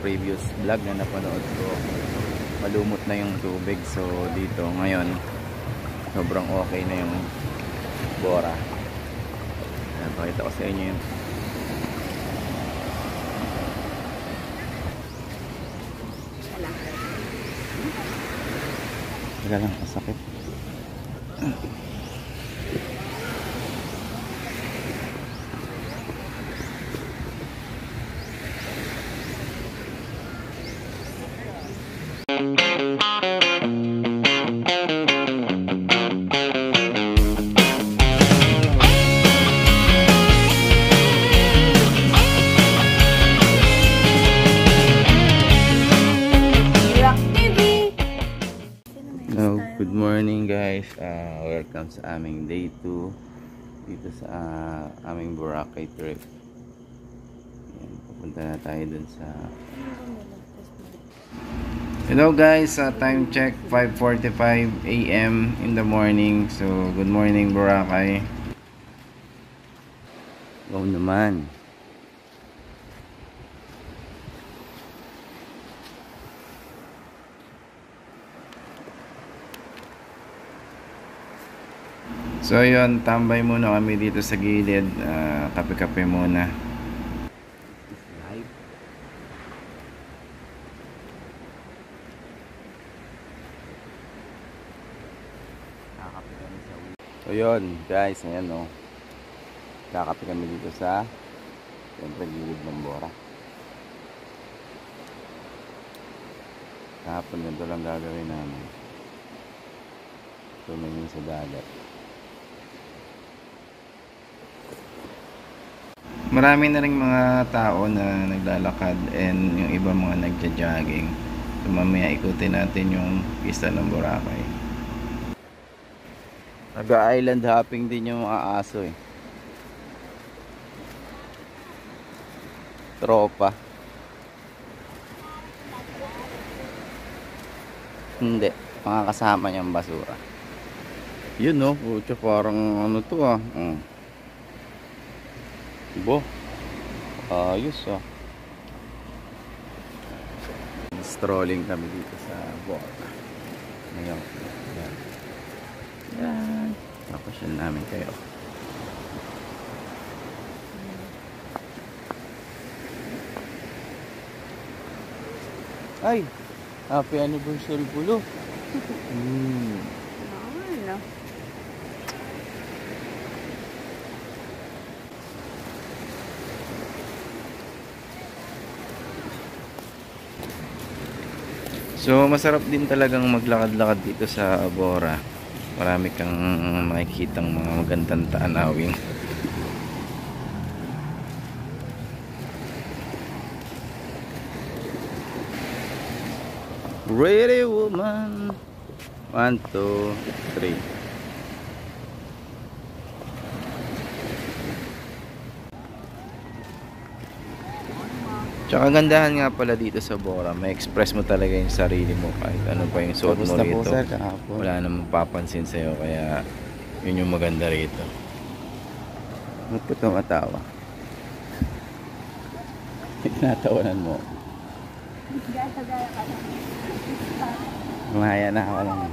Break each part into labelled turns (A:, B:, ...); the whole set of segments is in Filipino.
A: previous vlog na napanood ko, malumot na yung tubig. So dito ngayon sobrang okay na yung Bora. Pakita ko sa inyo yun. Wala lang, kasakit. Good morning guys, welcome sa aming day 2 dito sa aming Boracay trip. Ayan, pupunta na tayo dun sa hello guys, time check 5:45 AM in the morning. So good morning Boracay. Wow naman. So yun, tambay muna kami dito sa gilid, kape-kape muna. So yun guys, ayan o, kakape kami dito sa siyempre gilid ng Bora. Kahapon ganito lang gagawin namin, tumingin sa dagat. Marami na ring mga tao na naglalakad and yung iba mga nagja-jogging. So mamaya ikutin natin yung pista ng Boracay. Nag-island hopping din yung mga aso eh. Tropa. Hindi, mga kasama niyang basura. Yun no, pucha, parang ano to ah. Bo, ayos ah. Strolling kami dito sa Bora ngayon. Yan, papasyal namin kayo. Ay, happy anniversary pulo. So masarap din talagang maglakad-lakad dito sa Bora. Marami kang makikitang mga magandang tanawin. Ready woman. 1, 2, 3. Tsaka gandahan nga pala dito sa Bora, may express mo talaga yung sarili mo kahit ano pa yung suot mo rito. Wala namang papansin sa'yo, kaya yun yung maganda rito. Ba't ka tumatawa? Tinatawanan mo. Mahaya na ako lang.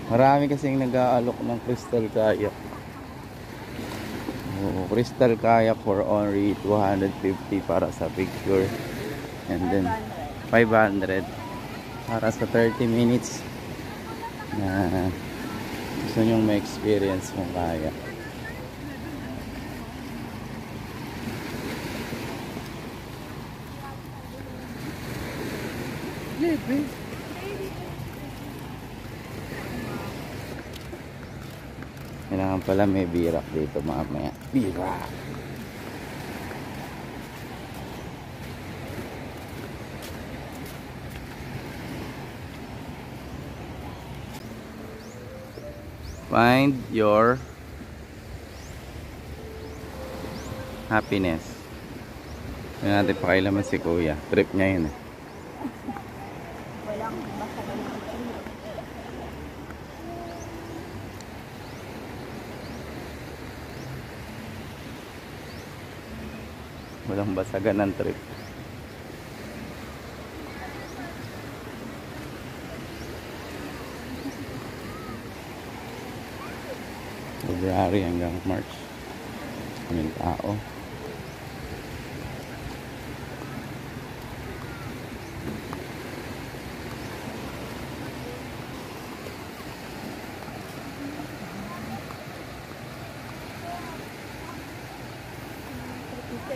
A: Marami kasing nag-aalok ng crystal kayak. Crystal kayak for only 250 para sa picture, and then 500 para sa 30 minutes na gusto nyong ma-experience mong kayak. Kailangan pala may birak dito mamaya. Birak! Find your happiness. Hindi natin pakailaman si Kuya. Trip niya yun eh. Walang basagan ng trip. February hanggang March. Kaming tao.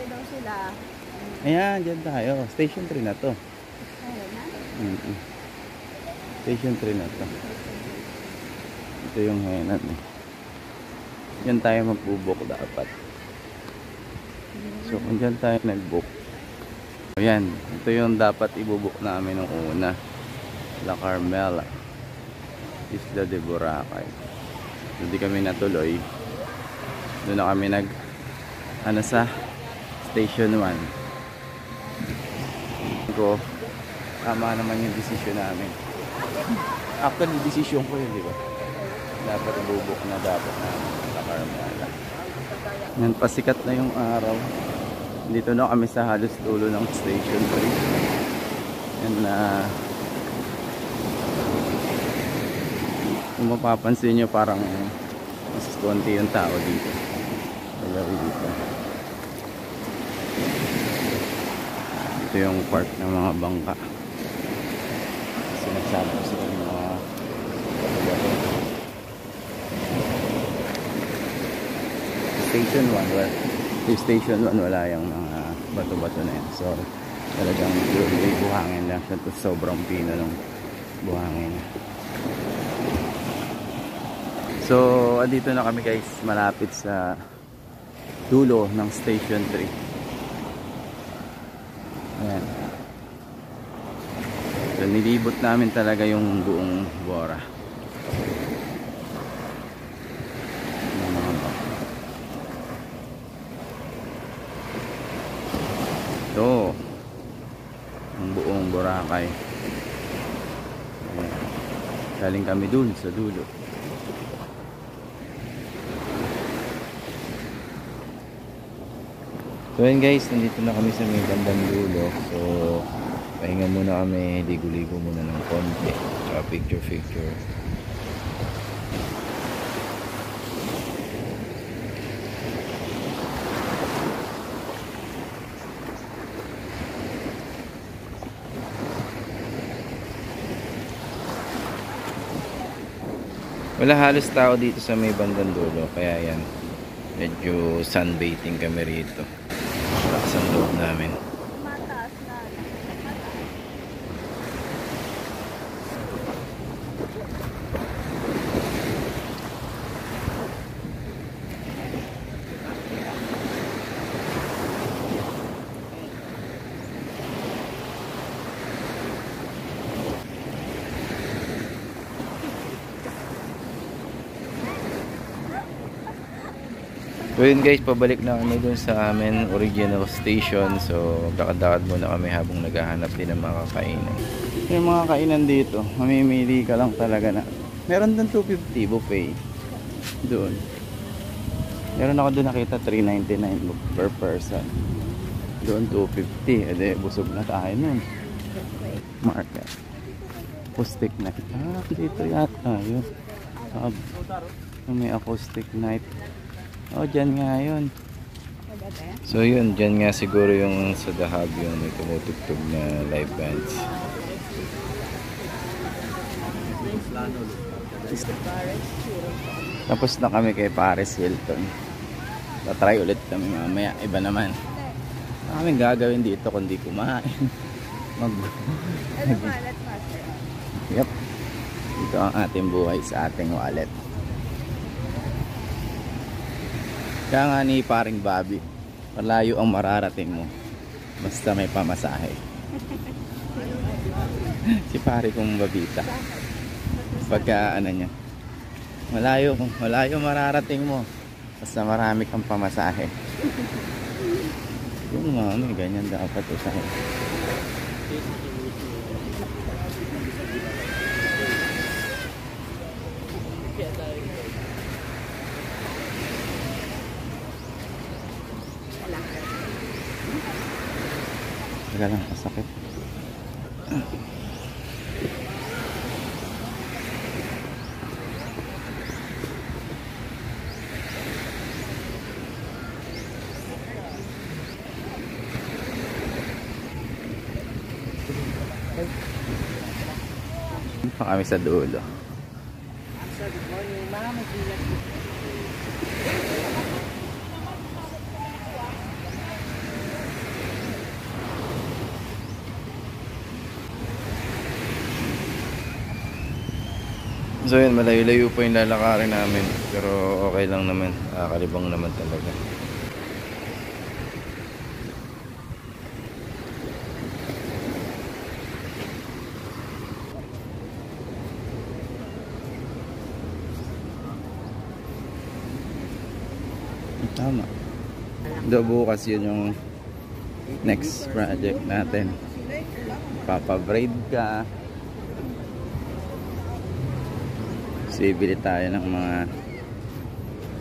B: Daw sila.
A: Ayan, dyan tayo. Station 3 na to. Station 3 na to. Ito yung Henan eh. Yan tayo mag-book dapat. So kung dyan tayo nag-book, ayan, ito yung dapat i-book namin nung una. La Carmela, Isla de Boracay. Hindi kami natuloy. Doon na kami sa Station 1. Ko, tama naman yung desisyon namin. Actually, desisyon ko yun, di ba? Dapat i-book na dapat namin La Carmela. Yan, pasikat na yung araw. Dito na kami sa halos dulo ng Station 3. Yan na kung mapapansin nyo, parang mas konti yung tao dito. Dito. Ito yung park ng mga bangka. Sinasabi ko sila ng mga bato-bato. Station 1, well, yung Station 1 wala yung mga bato-bato na yan. So talagang may buhangin lang siya. Sobrang pino ng buhangin. So andito na kami guys, malapit sa dulo ng Station 3. Ayan. So nilibot namin talaga yung buong Bora. Ito ang buong Boracay. Ayan. Galing kami dun sa dulo. So yun guys, nandito na kami sa may bandang dulo. So pahinga muna kami, ligo-ligo muna ng konti, tsaka picture. Wala halos tao dito sa may bandang dulo, kaya yan, medyo sunbathing kami rito. Lakas ang loob namin.
B: Mataas na.
A: So yun guys, pabalik na kami dun sa amin original station. So lakad-lakad muna kami habang naghahanap din ng mga kainan. Yung mga kainan dito, mamimili ka lang talaga na. Meron dun 250 buffet. Doon. Meron ako dun nakita 399 per person. Doon 250. Ede busog na tayo nun. Market. Acoustic night. Ah, dito yata yun. May acoustic night. Oh, dyan nga yun. So yun, dyan nga siguro yung sa Dahab yung may tumutugtog na live bands. Tapos na kami kay Paris Hilton. Tatry ulit kami mamaya. Iba naman. Ano kaming gagawin dito kundi kumain. Yep. Ito ang ating buhay sa ating wallet. Kaya nga ni paring Bobby, malayo ang mararating mo basta may pamasahe. Si pare kong Babita, pagka ano niya, malayo mararating mo basta marami kang pamasahe. Yung mami, ganyan dapat usahin.
B: Teka lang, masakit. Pa kami sa dulo.
C: Good morning, ma'am.
A: So yun, malayo-layo po yung lalakarin namin. Pero okay lang naman. Kalibang naman talaga.
B: Tama. Do bukas yun yung next project natin. Papabraid ka. Bibili tayo ng mga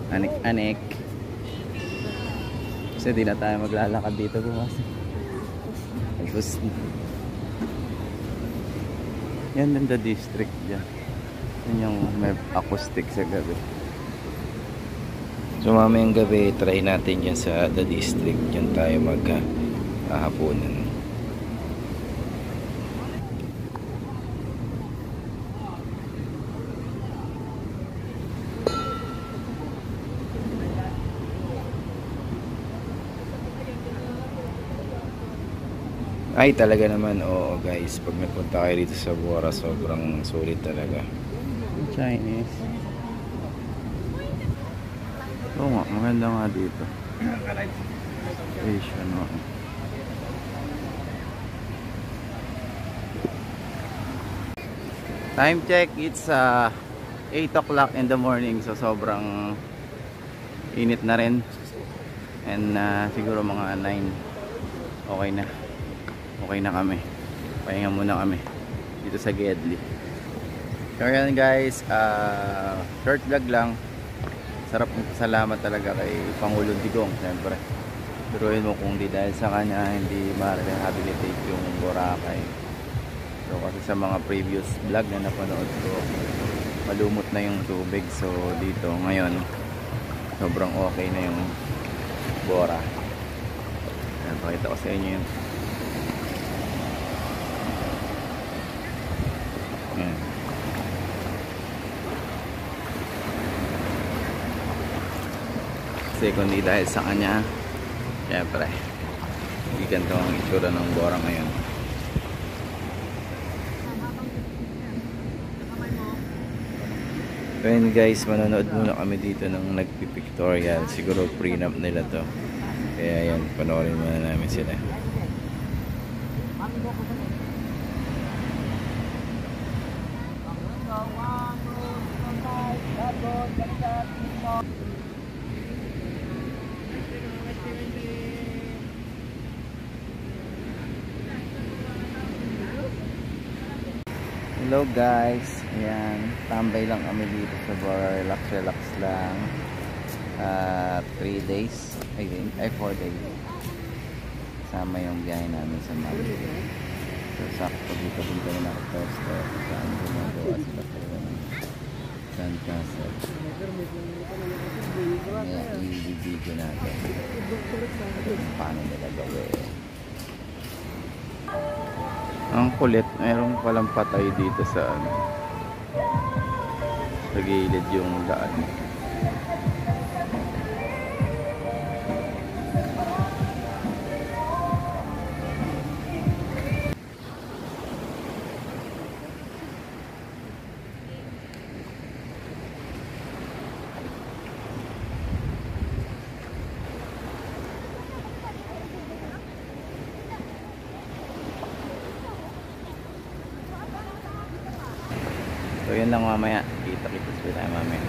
B: anik-anik. Kasi di na tayo maglalakad dito bukas. Tapos yan din the district dyan. Yan yung may acoustic sa gabi.
A: So mamayang gabi, try natin yan sa The District. Yan tayo maghahaponan. Ay talaga naman, oo guys. Pag nagpunta kayo dito sa Bora, sobrang sulit talaga.
B: Chinese. Oo nga, maganda nga dito. Asian mo. Time check, it's 8 o'clock in the morning. So sobrang init na rin. And siguro mga 9. Okay na. Okay na kami. Pahinga muna kami dito sa Gedli. So yan guys, short vlog lang. Sarap, salamat talaga kay Pangulong Digong, siyempre. Turuin mo kung di dahil sa kanya hindi ma-rehabilitate yung Boracay. So kasi sa mga previous vlog na napanood ko, malumot na yung tubig. So dito ngayon sobrang okay na yung Bora. Ayan, pakita ko sa inyo yun. Ayan. Kasi kundi dahil sa kanya, syempre hindi ganito ang itsura ng Bora ngayon.
A: So yun guys, manonood muna kami dito ng nagpipictorial. Siguro prenup nila to. Kaya yan, panoorin muna namin sila.
B: Hello guys, ayan, tambay lang kami dito sa Bora, relax lang. 3 days, ay 4 days. Sama yung biyahe namin sa Mali. So sakto dito din kami nakapesto saan gumagawa sila talaga ng sandcastle. Kaya i-video natin kung paano nila gawin. Ang kulit, mayroong palang patay dito sa sa gilid yung daan. So yun lang mamaya. Kita-kita tayo mamaya.